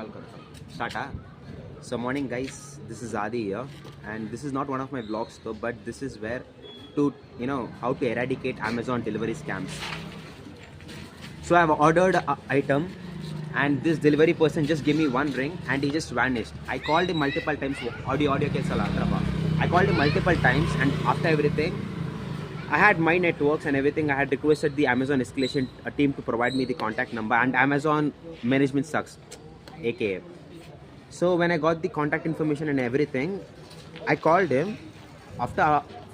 Call करता हूँ start So morning guys, this is Adi here and this is not one of my vlogs though, but this is where to how to eradicate Amazon delivery scams. So I have ordered an item and this delivery person just gave me one ring and he just vanished. I called him multiple times. Audio ke sala I called him multiple times and after everything I had my networks and everything. I had requested the Amazon escalation team to provide me the contact number and Amazon management sucks, aka. So when I got the contact information and everything, I called him. After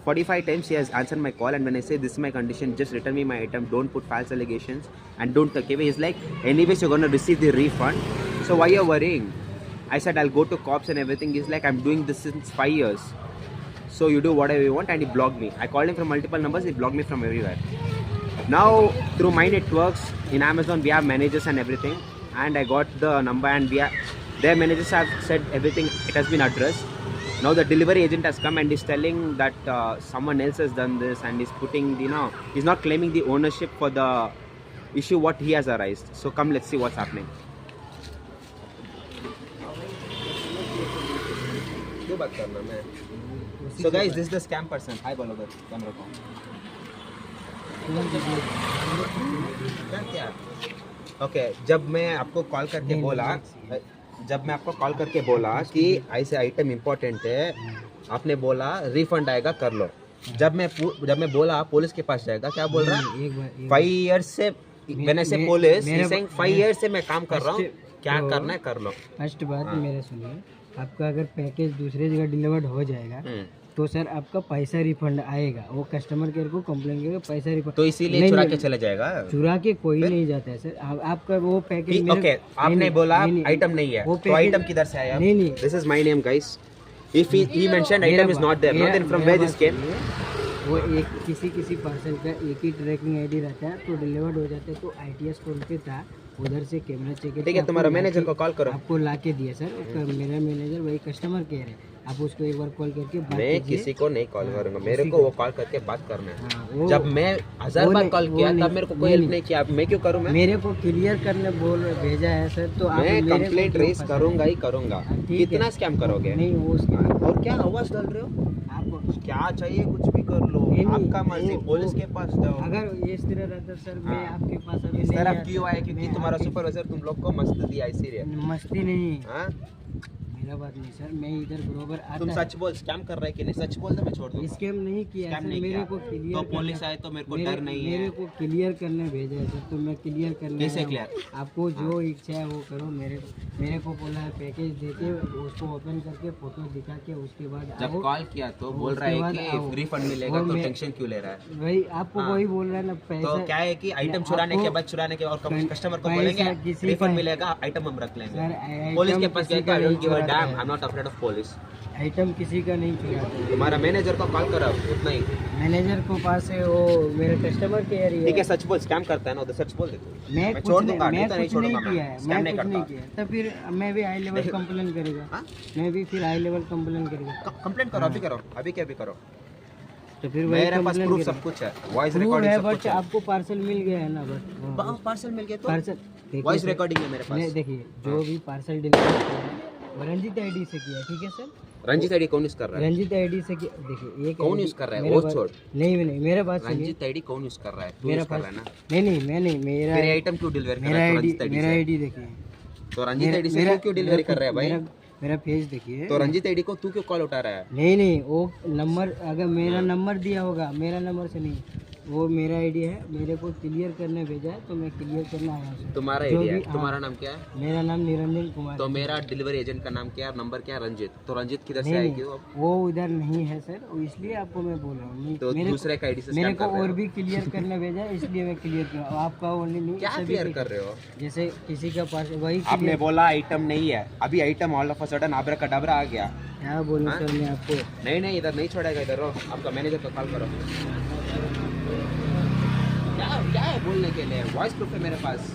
45 times he has answered my call, and when I say this is my condition, just return me my item, don't put false allegations and don't take away. He's like, anyways you're gonna receive the refund, so why you're worrying? I said I'll go to cops and everything. He's like, I'm doing this since 5 years, so you do whatever you want, and he blocked me. I called him from multiple numbers, he blocked me from everywhere. Now through my networks in Amazon we have managers and everything, and I got the number and their managers have said everything, it has been addressed. Now the delivery agent has come and is telling that someone else has done this and is putting he's not claiming the ownership for the issue what he has arised. So come, let's see what's happening. So guys, this is the scam person. Hi bolo camera ko. क्या okay जब मैं आपको call करके बोला कि ऐसे item important है, आपने बोला रिफंड आएगा कर लो। जब मैं बोला पुलिस के पास जाएगा, क्या बोल रहा है 5 years से मैंने से पुलिस 5 years से मैं काम कर रहा हूँ, क्या करना है कर लो। फर्स्ट बात मेरे सुनिए, आपका अगर पैकेज दूसरे जगह डिलीवर्ड हो जाएगा तो सर आपका पैसा रिफंड आएगा। वो कस्टमर केयर को कंप्लेन करेगा, पैसा रिफंड। तो इसीलिए चुरा के चले जाएगा? चुरा के कोई नहीं जाता है सर। आपका वो पैकेज ओके आपने बोला आइटम नहीं है, तो आइटम किधर से आया? नहीं, this is my name guys. If he mentioned item is not there, no then from where this came. वो एक किसी पार्सल का एक ही ट्रैकिंग आईडी रहता है, तो डिलीवर्ड हो जाते हैं। तो ITS कोड पे था, उधर से कैमरा चेक। ठीक है, तुम्हारा मैनेजर को कॉल करो। आपको ला के दिया सर, मेरा मैनेजर वही कस्टमर केयर है, आप उसको एक बार कॉल करके बात मैं किसी को नहीं कॉल करूंगा, मेरे को वो कॉल करके बात करना है। जब मैं 1000 बार कॉल किया तब मेरे को कोई हेल्प नहीं किया, मैं क्यों करूं? मेरे को क्लियर करने भेजा है सर, तो मैं कंप्लेंट रेज करूंगा ही करूंगा। कितना स्कैम करोगे? नहीं वो और क्या आवाज डाल रहे हो? आपको क्या चाहिए कुछ भी कर लो, आपका मर्जी। पुलिस के पास जाओ। अगर इस तरह रहता सर मैं आपके पास अभी इस तरह क्यों आए? क्योंकि तुम्हारा सुपरवाइजर तुम लोग को मस्त दिया, इसीलिए। मस्ती नहीं, मेरा बात नहीं सर, मैं इधर बरोबर आता। तुम सच बोल, स्कैम कर रहे कि नहीं? सच बोल दे, मैं छोड़ दूंगा। स्कैम नहीं किया सर, मेरे को क्लियर तो पुलिस आए तो मेरे को डर नहीं है। मेरे को क्लियर करने भेजा है सर, तो मैं क्लियर करने। कैसे क्लियर? आपको जो इच्छा है वो करो। मेरे को बोला है पैकेज देके उसको ओपन करके फोटो दिखा के उसके बाद जब कॉल किया तो बोल रहा है कि रिफंड मिलेगा, तो टेंशन क्यों ले रहा है? वही आपको वही बोल रहा है ना। पैसा तो क्या है कि आइटम चुराने के बाद और कस्टमर को बोलेंगे रिफंड मिलेगा, आइटम हम रख लेंगे। पुलिस के पास जाएगा, I don't give a dam, I am not afraid of police. Item किसी का नहीं चुराता। तुम्हारा मैनेजर को कॉल करो, उतना ही। मैनेजर को पास है वो मेरे कस्टमर केयर ही है। ठीक है, सच बोल, स्कैम करता है ना, तो सच बोल दे। मैं छोड़ दूंगा, नहीं तो नहीं छोड़ूंगा। मैं कुछ नहीं किया, तो फिर मैं भी हाई लेवल कंप्लेन करेगा। मैं भी फिर हाई लेवल कंप्लेन करेगा। कंप्लेंट करो, अभी करो, अभी क्या भी करो। तो फिर मेरे पास प्रूफ सब कुछ है, वॉइस रिकॉर्डिंग सब कुछ है। आपको पार्सल मिल गया है ना? बस पार्सल मिल गया, तो पार्सल वॉइस रिकॉर्डिंग है मेरे पास। देखिए जो भी पार्सल डिलीवर किया है वो रंजीत आईडी से किया, ठीक है सर? रंजीत आईडी कौन यूज कर रहा है? रंजीत आईडी से किया। देखिए ये कौन यूज कर रहा है? वो छोड़। नहीं मेरे पास रंजीत आईडी कौन यूज कर रहा है? तू मेरा यूज कर रहा है ना? नहीं मैं नहीं, मेरा आइटम क्यों डिलीवर कर रहा है? मेरा आईडी देखिए। तो रंजीत आईडी से क्यों डिलीवरी कर रहा है भाई? मेरा पेज देखिए। तो रंजीत आईडी को तू क्यों कॉल उठा रहा है? नहीं वो नंबर, अगर मेरा नंबर दिया होगा, मेरा नंबर से नहीं, वो मेरा आईडी है, मेरे को क्लियर करने भेजा है, तो मैं क्लियर करना आया हूँ। तुम्हारा आईडी है? तुम्हारा नाम क्या है? मेरा नाम निरंजन कुमार। तो मेरा डिलीवरी एजेंट का नाम क्या है, नंबर क्या है? रंजीत। तो रंजीत किधर से आएगी? वो उधर नहीं है सर, इसलिए आपको मैं बोल रहा हूँ। तो दूसरे का आईडी से मेरे को और भी क्लियर करने भेजा है, इसलिए मैं क्लियर कर रहा हूँ। आपका ओनली नहीं। क्या क्लियर कर रहे हो? जैसे किसी का पास वही आपने बोला आइटम नहीं है, अभी item all of a sudden abracadabra आ गया। क्या बोलूं सर मैं आपको? नहीं इधर नहीं छोड़ेगा, इधर रहो। आपका मैनेजर को कॉल करो। क्या है बोलने के लिए? वॉइस प्रूफ है मेरे पास,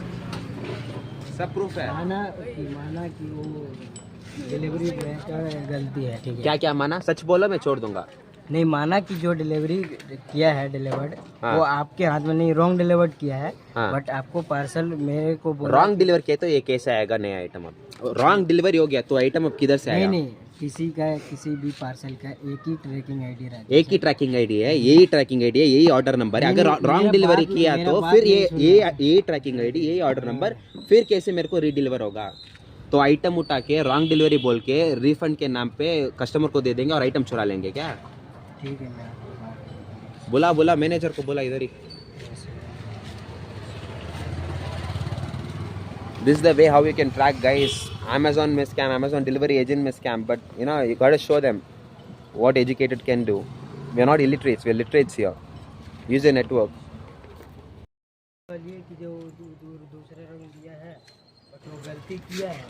सब प्रूफ है। माना कि वो डिलीवरी बॉय का गलती है, ठीक है? क्या माना? सच बोलो, मैं छोड़ दूंगा। नहीं माना कि जो डिलीवरी किया है डिलीवर्ड हाँ। वो आपके हाथ में नहीं, रॉन्ग डिलीवर्ड किया है। हाँ। बट आपको पार्सल मेरे को बोला रॉन्ग डिलीवर किया तो ये कैसे आएगा नया आइटम? अब रॉन्ग डिलीवरी हो गया तो आइटम अब किधर से नहीं आएगा? नहीं, किसी भी पार्सल का एक ही ट्रैकिंग आईडी रहता है। एक ही ट्रैकिंग आईडी है, यही ट्रैकिंग आईडी है, यही ऑर्डर नंबर है। नहीं, अगर नहीं, रॉन्ग मेरा डिलीवरी बात- किया मेरा तो बात फिर नहीं ये सुन ये रहा। यही ट्रैकिंग आईडी, यही ऑर्डर नंबर, फिर कैसे मेरे को रीडिलीवर होगा? तो आइटम उठा के रॉन्ग डिलीवरी बोल के रिफंड के नाम पे कस्टमर को दे देंगे और आइटम चुरा लेंगे क्या? ठीक है, मैं आपको बात करता हूँ। बोला मैनेजर को, बोला इधर ही। This is the way how you can track, guys. Amazon may scam, Amazon delivery agent may scam, but you know you gotta show them what educated can do. We are not illiterates, we are literates here. Use the network. ये कि जो दूसरे रंग दिया है but वो गलती किया है।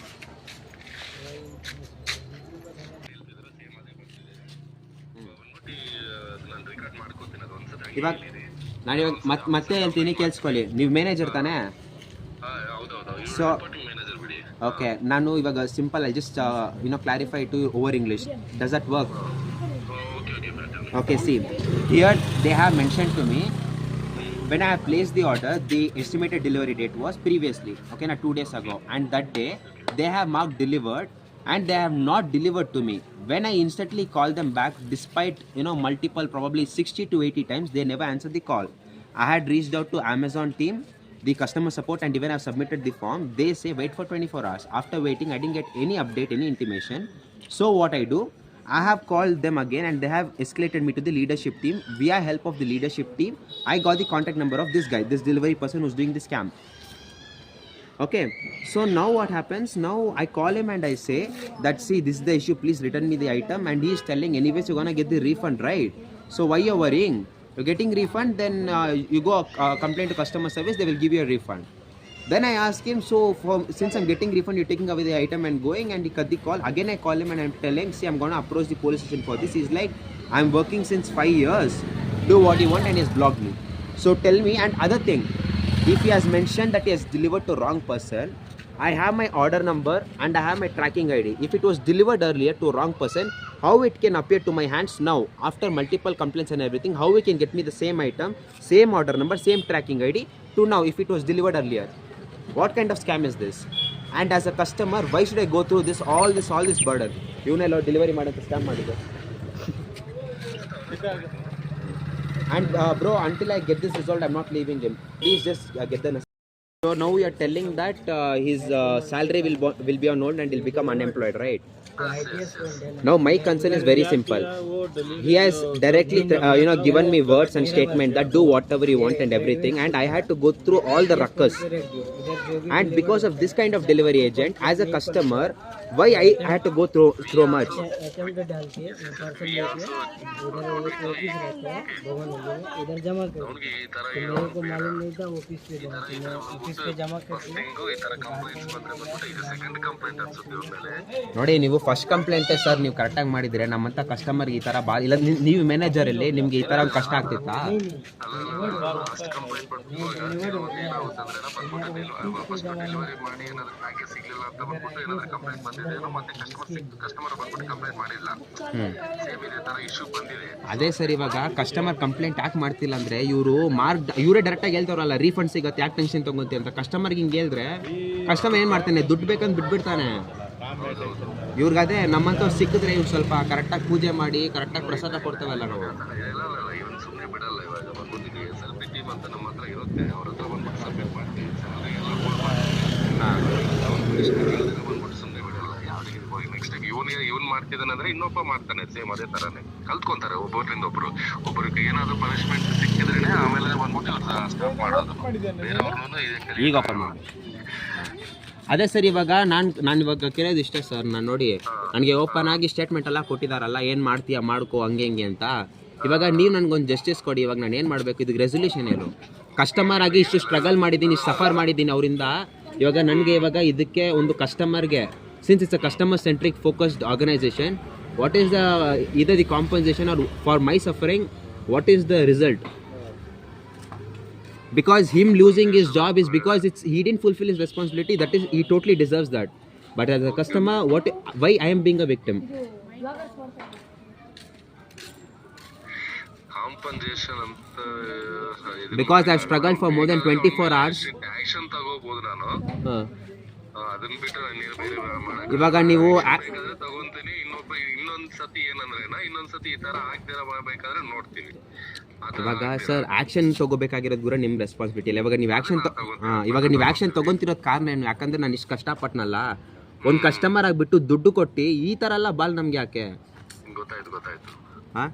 ಇವಾಗ ನಾನಿವಾಗ ಮತ್ತೆ ಹೇಳ್ತೀನಿ, ಕೇಳಿಸ್ಕೊಳ್ಳಿ. ನೀವು ಮ್ಯಾನೇಜರ್ ತಾನೇ? ಸೊ ಓಕೆ, ನಾನು ಇವಾಗ simple I just clarify to over English. Does that work? Okay, see, here they have mentioned to me when I have placed the order, the estimated delivery date was previously, okay, 2 days ago, and that day they have marked delivered and they have not delivered to me. When I instantly call them back, despite multiple, probably 60 to 80 times, they never answered the call. I had reached out to Amazon team, the customer support, and even I have submitted the form. They say wait for 24 hours. After waiting, I didn't get any update, any intimation. So what I do, I have called them again and they have escalated me to the leadership team. Via help of the leadership team, I got the contact number of this guy, this delivery person who's doing this scam. Okay, so now what happens? Now I call him and I say that, see, this is the issue, please return me the item. And he is telling, anyways you're gonna get the refund, right? So why you're worrying? You're getting refund, then you go complain to customer service, they will give you a refund. Then I ask him, so since I'm getting refund, you're taking away the item and going, and he cut the call. Again I call him and I'm telling, see, I'm gonna approach the police station for this. He's like, I'm working since 5 years, do what you want, and he's blocked me. So tell me, and other thing, if he has mentioned that he has delivered to wrong person, I have my order number and I have my tracking ID. If it was delivered earlier to wrong person, how it can appear to my hands now after multiple complaints and everything? How he can get me the same item, same order number, same tracking ID to now if it was delivered earlier? What kind of scam is this? And as a customer, why should I go through all this burden? ಇವನೆಲ್ಲ delivery ಮಾಡೋಕ್ಕೆ scam ಮಾಡಿದೆ. And bro, until I get this resolved, I'm not leaving him. Please just get the. So now you are telling that his salary will be on hold and he'll become unemployed, right? Now my concern is very simple. He has directly given me words and statement that do whatever you want and everything, and I had to go through all the ruckus. And because of this kind of delivery agent, as a customer, why I had to go through much? Account पे डाल के parcel लेके उधर office रहता है भवन में, इधर जमा कर तो मेरे को मालूम नहीं था ऑफिस पे जमा, तो मैं ऑफिस पे जमा करके ನೋಡಿ, ನೀವು ಫಸ್ಟ್ ಕಂಪ್ಲೇಂಟೇ ಸರ್ ನೀವು ಕರೆಕ್ಟಾಗಿ ಮಾಡಿದ್ರೆ ನಮ್ಮಂಥ ಕಸ್ಟಮರ್ಗೆ ಈ ಥರ ಇಲ್ಲ. ನೀವು ಮ್ಯಾನೇಜರ್ ಇಲ್ಲಿ, ನಿಮ್ಗೆ ಈ ಥರ ಕಷ್ಟ ಆಗ್ತಿತ್ತಾ? ಅದೇ ಸರ್, ಇವಾಗ ಕಸ್ಟಮರ್ ಕಂಪ್ಲೇಂಟ್ ಯಾಕೆ ಮಾಡ್ತಿಲ್ಲ ಅಂದ್ರೆ ಇವರೇ ಡೈರೆಕ್ಟಾಗಿ ಹೇಳ್ತಾರಲ್ಲ ರೀಫಂಡ್ ಸಿಗುತ್ತೆ, ಯಾಕೆ ಟೆನ್ಷನ್ ತಗೊಂತಿ ಅಂತ. ಕಸ್ಟಮರ್ಗೆ ಹಿಂಗೆ ಹೇಳಿದ್ರೆ ಕಸ್ಟಮರ್ ಏನು ಮಾಡ್ತಾನೆ, ದುಡ್ಡು ಬೇಕಂತ ಬಿಟ್ಬಿಡ್ತಾನೆ. ಇವ್ರಿಗದೇ ನಮ್ಮಂಥವ್ರು ಸಿಕ್ಕಿದ್ರೆ ಇವ್ರು ಸ್ವಲ್ಪ ಕರೆಕ್ಟಾಗಿ ಪೂಜೆ ಮಾಡಿ ಕರೆಕ್ಟಾಗಿ ಪ್ರಸಾದ ಕೊಡ್ತೇವಲ್ಲ ನಾವು. ಇವನ್ ಮಾಡ್ತಿದ್ದಾನೆ ಅಂದ್ರೆ ಇನ್ನೊಬ್ಬ ಮಾಡ್ತಾನೆ, ಸೇಮ್ ಅದೇ ತರಾನೇ ಕಲ್ತ್ಕೊಂತಾರೆ ಒಬ್ಬರಿಂದ ಒಬ್ಬರಿಗೆ ಏನಾದ್ರು ಪನಿಷ್ಮೆಂಟ್ ಸಿಕ್ಕಿದ್ರೇನೆ ಆಮೇಲೆ ಬಂದ್ಬಿಟ್ಟು ಸ್ಟಾಪ್ ಮಾಡೋದು. ಈಗ ಓಪನ್ ಮಾಡಿ. ಅದೇ ಸರ್, ಇವಾಗ ನಾನು ಇವಾಗ ಕೇಳೋದು ಇಷ್ಟೇ ಸರ್. ನಾನು ನೋಡಿ, ನನಗೆ ಓಪನ್ ಆಗಿ ಸ್ಟೇಟ್ಮೆಂಟ್ ಎಲ್ಲ ಕೊಟ್ಟಿದ್ದಾರಲ್ಲ, ಏನು ಮಾಡ್ತೀಯಾ ಮಾಡ್ಕೋ ಹಂಗೆ ಹಿಂಗೆ ಅಂತ. ಇವಾಗ ನೀವು ನನಗೊಂದು ಜಸ್ಟಿಸ್ ಕೊಡಿ. ಇವಾಗ ನಾನು ಏನು ಮಾಡಬೇಕು? ಇದಕ್ಕೆ ರೆಸೊಲ್ಯೂಷನ್ ಏನು? ಕಸ್ಟಮರ್ ಆಗಿ ಇಷ್ಟು ಸ್ಟ್ರಗಲ್ ಮಾಡಿದ್ದೀನಿ, ಇಷ್ಟು ಸಫರ್ ಮಾಡಿದ್ದೀನಿ ಅವರಿಂದ. ಇವಾಗ ನನಗೆ ಇದಕ್ಕೆ ಒಂದು ಕಸ್ಟಮರ್ಗೆ, since it's a customer centric focused organization, what is either the compensation or for my suffering, what is the result? Because him losing his job is because he didn't fulfill his responsibility. That is, he totally deserves that. But as a customer, why I am being a victim? Compensation ಅಂತ Because I've struggled for more than 24 hours. Action ತಗೋಬಹುದು ನಾನು. ಅದನ್ನ ಬಿಟ್ಟರೆ ನಾನು ಬೇರೆ ಮಾಡಕ್ಕೆ ಇವಾಗ ನೀವು ಬೇಕಾದ್ರೆ ತಗೊಂತೀನಿ. ಇನ್ನೊಂದ್ ಸತಿ ಏನಂದ್ರೆ ಇನ್ನೊಂದ್ ಸತಿ ಈ ತರ ಆಗ್ದಿರ ಬೇಕಾದ್ರೆ ನೋಡ್ತೀನಿ. ಇವಾಗ ಸರ್ ಆಕ್ಷನ್ ತಗೋಬೇಕಾಗಿರೋದು ಕೂಡ ನಿಮ್ಮ ರೆಸ್ಪಾನ್ಸಿಬಿಲಿಟಿ ಇಲ್ಲ. ಇವಾಗ ನೀವು ಆಕ್ಷನ್ ತಗೊಂತಿರೋದು ಕಾರಣ ಏನು? ಯಾಕಂದ್ರೆ ನಾನು ಇಷ್ಟು ಕಷ್ಟಪಟ್ನಲ್ಲ, ಒಂದು ಕಸ್ಟಮರ್ ಆಗಿಬಿಟ್ಟು ದುಡ್ಡು ಕೊಟ್ಟು ಈ ಥರ ಎಲ್ಲ ಬಾಲ್ ನಮ್ಗೆ ಯಾಕೆ? ಗೊತ್ತಾಯ್ತು. ಹಾಂ,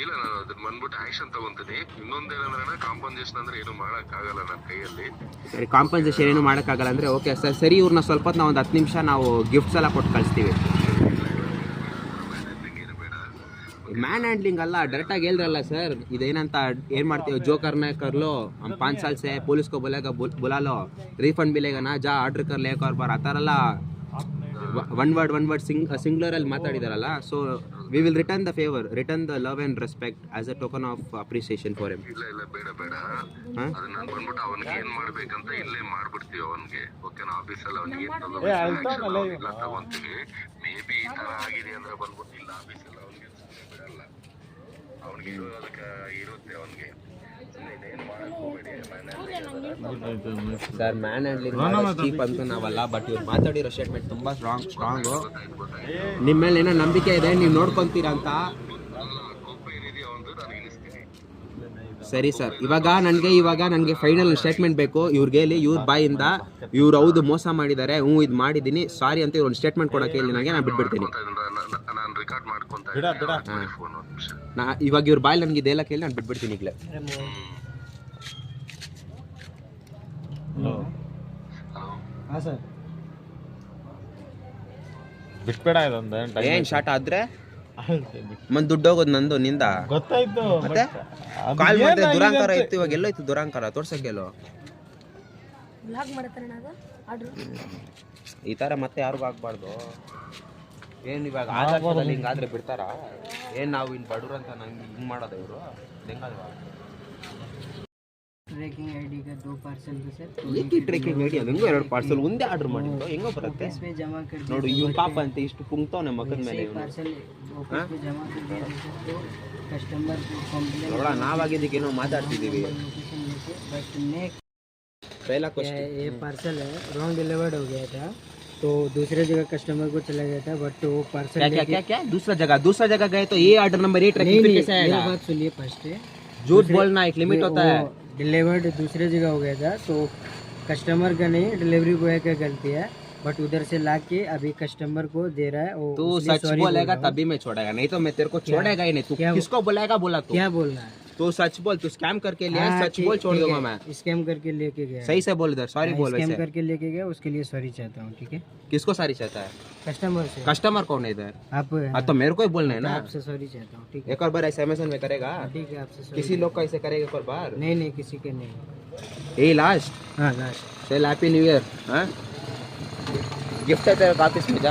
ಇಲ್ಲ, ನಾನು ಅದನ್ನ ಬಂದ್ಬಿಟ್ಟು ಆಕ್ಷನ್ ತಗೊಂತೀನಿ. ಇನ್ನೊಂದೇನಂದ್ರೆ ಕಾಂಪನ್ಸೇಷನ್ ಅಂದ್ರೆ ಏನು ಮಾಡಕ್ ಆಗಲ್ಲ ನನ್ನ ಕೈಯಲ್ಲಿ. ಸರಿ, ಕಾಂಪನ್ಸೇಷನ್ ಏನು ಮಾಡೋಕ್ಕಾಗಲ್ಲ ಅಂದರೆ ಓಕೆ ಸರ್, ಸರಿ. ಇವ್ರನ್ನ ಸ್ವಲ್ಪ ಹೊತ್ತು ನಾವು ಒಂದು 10 ನಿಮಿಷ ನಾವು ಗಿಫ್ಟ್ಸ್ ಎಲ್ಲ ಕೊಟ್ಟು ಕಳಿಸ್ತೀವಿ. ಮ್ಯಾನ್ ಹ್ಯಾಂಡ್ಲಿಂಗ್ ಅಲ್ಲ, ಡೈರೆಕ್ಟಾಗಿ ಹೇಳಿದ್ರಲ್ಲ ಸರ್, ಇದೇನಂತ ಏನು ಮಾಡ್ತೀವಿ, ಜೋಕರ್ನ ಕರ್ಲೋ, हम 5 साल से पुलिस को बोलेगा बुला लो, रिफंड मिलेगा ना, जा ಆರ್ಡರ್ कर ले एक और बार. ಆ ಥರ ಎಲ್ಲ ಒನ್ ವರ್ಡ್ ಸಿಂಗ್ಯುಲರಲ್ಲಿ ಮಾತಾಡಿದಾರಲ್ಲ. So we will return the favour, return the love and respect as a token of appreciation for him. ಇಲ್ಲ ಬೇಡ ಅದು ನಾನು ಬಂದ್ಬಿಟ್ಟು ಅವನಿಗೆ ಏನ್ ಮಾಡ್ಬೇಕಂತ ಇಲ್ಲೇ ಮಾಡ್ಬಿಡ್ತೀವಿ ಅವನಿಗೆ. ಓಕೆನಾ? ಆಫೀಸಲ್ಲಿ ಅವನಿಗೆ ಎಲ್ಲ ತಗೊಂತೀವಿ. ಮೇ ಬಿ ಈ ತರ ಆಗಿದೆ ಅಂದ್ರೆ ಬಂದ್ಬಿಟ್ಟು ಇಲ್ಲ ಆಫೀಸಲ್ಲಿ ಅವನಿಗೆ ಬಿಡಲ್ಲ. ಅವನಿಗೆ ಇರೋದಕ್ಕೆ ಇರುತ್ತೆ ಅವನಿಗೆ. ಏನ್ ಮಾಡಕ್ ಹೋಗ್ಬೇಡಿ. ಸರ್, ಮ್ಯಾನ್ ಹ್ಯಾಂಡ್ಲಿಂಗ್ ಚೀಪ್ ಅಂತೂ ನಾವಲ್ಲ, ಬಟ್ ಇವ್ರು ಮಾತಾಡಿರೋ ಸ್ಟೇಟ್ಮೆಂಟ್ ತುಂಬ ಸ್ಟ್ರಾಂಗು. ನಿಮ್ಮ ಮೇಲೆ ಏನೋ ನಂಬಿಕೆ ಇದೆ, ನೀವು ನೋಡ್ಕೊತೀರಾ ಅಂತ. ಸರಿ ಸರ್, ಇವಾಗ ನನಗೆ ಫೈನಲ್ ಸ್ಟೇಟ್ಮೆಂಟ್ ಬೇಕು. ಇವ್ರಿಗೆ ಹೇಳಿ, ಇವ್ರ ಬಾಯಿಂದ ಇವ್ರು ಹೌದು ಮೋಸ ಮಾಡಿದ್ದಾರೆ, ಇದು ಮಾಡಿದ್ದೀನಿ, ಸಾರಿ ಅಂತ ಇವ್ರು ಸ್ಟೇಟ್ಮೆಂಟ್ ಕೊಡೋಕೆ ಹೇಳಿ ನನಗೆ. ನಾನು ಬಿಟ್ಬಿಡ್ತೀನಿ. ನಾನು ರೆಕಾರ್ಡ್ ಮಾಡ್ಕೊಂತ ಇವಾಗ ಇವ್ರ ಬಾಯಲ್ಲಿ ನನಗೆ ಇದೆಲ್ಲ ಕೇಳಿ ನಾನು ಬಿಟ್ಬಿಡ್ತೀನಿ ಈಗಲೇ. ಹಾಂ ಸರ್, ಬಿಟ್ಬೇಡ ಇದೊಂದು ಏನು ಶಾರ್ಟ್ ಆದ್ರೆ ಮತ್ತೆ ದುಡ್ಡು ಹೋಗೋದು ನಂದು ನಿಂದ ಗೊತ್ತಾಯ್ತು. ಮತ್ತೆ ಕಾಲ್ ಮಾಡಿದ್ರೆ ದುರಾಂಕಾರ ಇತ್ತು. ಇವಾಗ ಎಲ್ಲೋಯ್ತು ದುರಾಂಕಾರ? ತೋರ್ಸಕ್ಕೆಲ್ಲೋ ಈ ಥರ ಮತ್ತೆ ಯಾರಿಗೂ ಆಗ್ಬಾರ್ದು. ಏನು ಇವಾಗ ಆಧಾರದಲ್ಲಿ ಹಿಂಗಾದ್ರೆ ಬಿಡ್ತಾರಾ? ಏನು ನಾವು ಇನ್ನು ಬಡವ್ರು ಅಂತ ನಂಗೆ ಹಿಂಗೆ ಮಾಡೋದು ಇವರು? ಹೆಂಗಲ್ವಾ? ट्रैकिंग आईडी का 2 पार्सल भी सर, ಏಕೆ ಟ್ರೆಕಿಂಗ್ ಐಡಿ? ಅದು ಹೆಂಗೋ 2 ಪಾರ್ಸಲ್ ಒಂದೇ ಆರ್ಡರ್ ಮಾಡಿದ್ದು ಹೆಂಗೋ ಬರುತ್ತೆ? ऑफिस में जमा कर ನೋಡು ಇವ್ನು ಪಾಪ ಅಂತ ಇಷ್ಟು ಕುಂಗ್ತಾವನೆ ಮಕ್ಕದ ಮೇಲೆ. ಇವನು पार्सल ऑफिस में जमा कर दिया सर, तो कस्टमर को कंप्लेंट ನೋಡ, ನಾವಾಗಿದ್ದಕ್ಕೆ ಏನೋ ಮಾತಾಡ್ತಿದ್ದೀವಿ. लोकेशन लेके, बट नेक्स्ट पहला क्वेश्चन, ये पार्सल है रॉन्ग डिलीवर्ड हो गया था, तो दूसरे जगह कस्टमर को चला गया था, बट वो पार्सल क्या दूसरा जगह गए तो ये ऑर्डर नंबर ये ट्रैकिंग पे कैसे आएगा? बात सुनिए फर्स्ट। झूठ बोलना एक लिमिट होता है. डिलीवर्ड दूसरे जगह हो गया था, तो कस्टमर का नहीं, डिलीवरी बॉय का गलती है, बट उधर से ला के अभी कस्टमर को दे रहा है. तू सच बोलेगा तभी मैं छोड़ेगा, नहीं तो मैं तेरे को छोड़ेगा ही नहीं. तू किसको बुलाएगा? बोला तू क्या बोलना है? तू सच बोल. तू स्कैम करके लिया, सच बोल, छोड़ दूंगा मैं. स्कैम करके लेके गया, सही से बोल. इधर सॉरी बोल. स्कैम वैसे करके लेके गया, उसके लिए सॉरी चाहता हूँ. ठीक है? किसको सॉरी चाहता है? कस्टमर से. कस्टमर कौन है इधर? आप तो मेरे को ही बोलना है ना. आपसे सॉरी चाहता हूँ. ठीक है? एक और बार ऐसे अमेज़न में करेगा? ठीक है, आपसे sorry. किसी लोग का ऐसे करेगा एक और बार? नहीं किसी के नहीं. यही लास्ट. हाँ लास्ट. चल हैप्पी न्यू ईयर. हाँ, गिफ्ट है तेरे ऑफिस में जा.